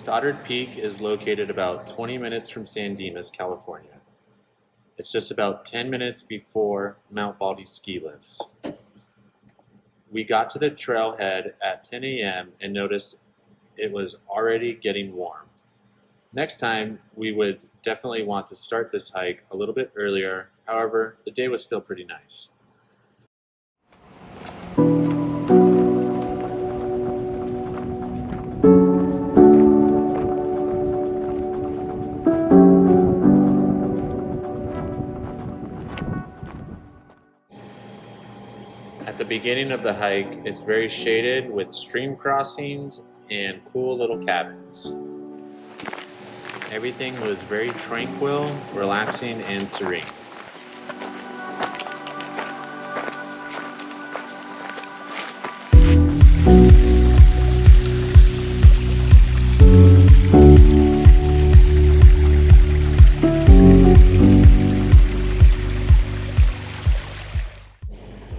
Stoddard Peak is located about 20 minutes from San Dimas, California. It's just about 10 minutes before Mount Baldy ski lifts. We got to the trailhead at 10 a.m. and noticed it was already getting warm. Next time, we would definitely want to start this hike a little bit earlier. However, the day was still pretty nice. At the beginning of the hike, it's very shaded with stream crossings and cool little cabins. Everything was very tranquil, relaxing, and serene.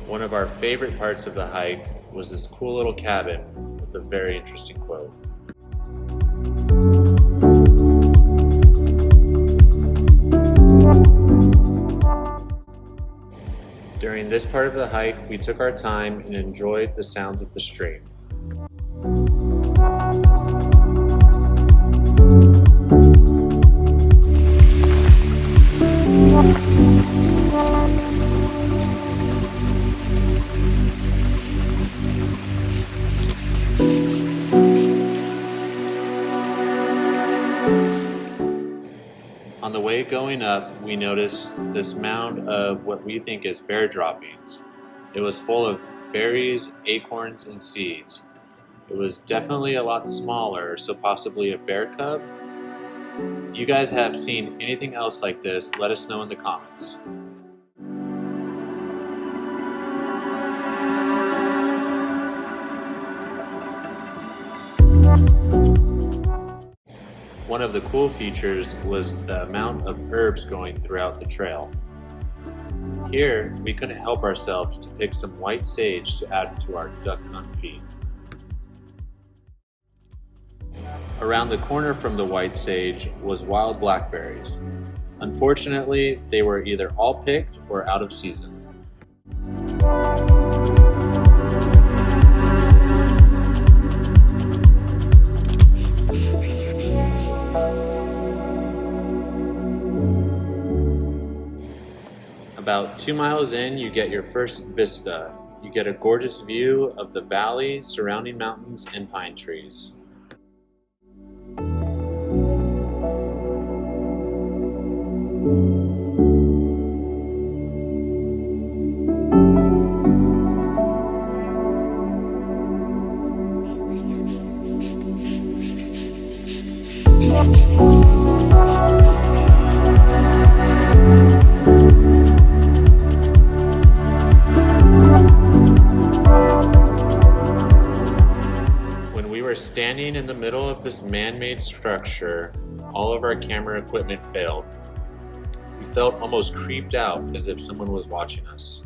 One of our favorite parts of the hike was this cool little cabin with a very interesting quote. During this part of the hike, we took our time and enjoyed the sounds of the stream. On the way going up, we noticed this mound of what we think is bear droppings. It was full of berries, acorns, and seeds. It was definitely a lot smaller, so possibly a bear cub. If you guys have seen anything else like this, let us know in the comments. One of the cool features was the amount of herbs growing throughout the trail. Here, we couldn't help ourselves to pick some white sage to add to our duck confit. Around the corner from the white sage was wild blackberries. Unfortunately, they were either all picked or out of season. About 2 miles in, you get your first vista. You get a gorgeous view of the valley, surrounding mountains, and pine trees. Standing in the middle of this man-made structure, all of our camera equipment failed. We felt almost creeped out, as if someone was watching us.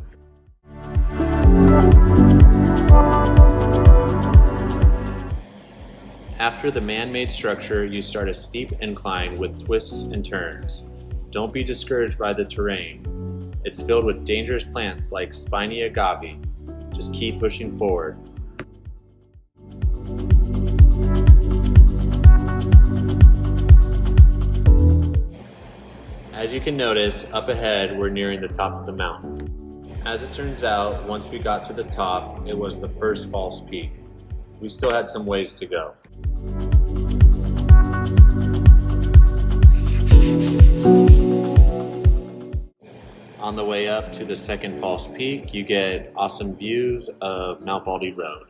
After the man-made structure, you start a steep incline with twists and turns. Don't be discouraged by the terrain. It's filled with dangerous plants like spiny agave. Just keep pushing forward. As you can notice, up ahead we're nearing the top of the mountain. As it turns out, once we got to the top, it was the first false peak. We still had some ways to go. On the way up to the second false peak, you get awesome views of Mount Baldy Road.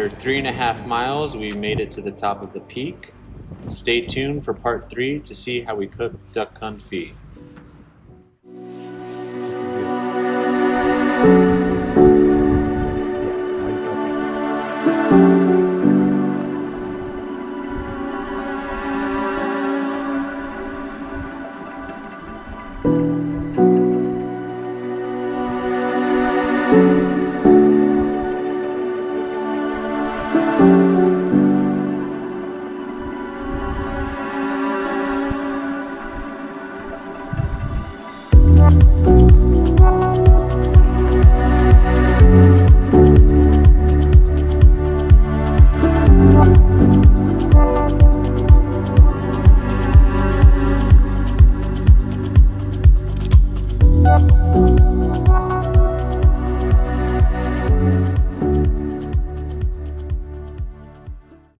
After 3.5 miles, we made it to the top of the peak. Stay tuned for part 3 to see how we cook duck confit.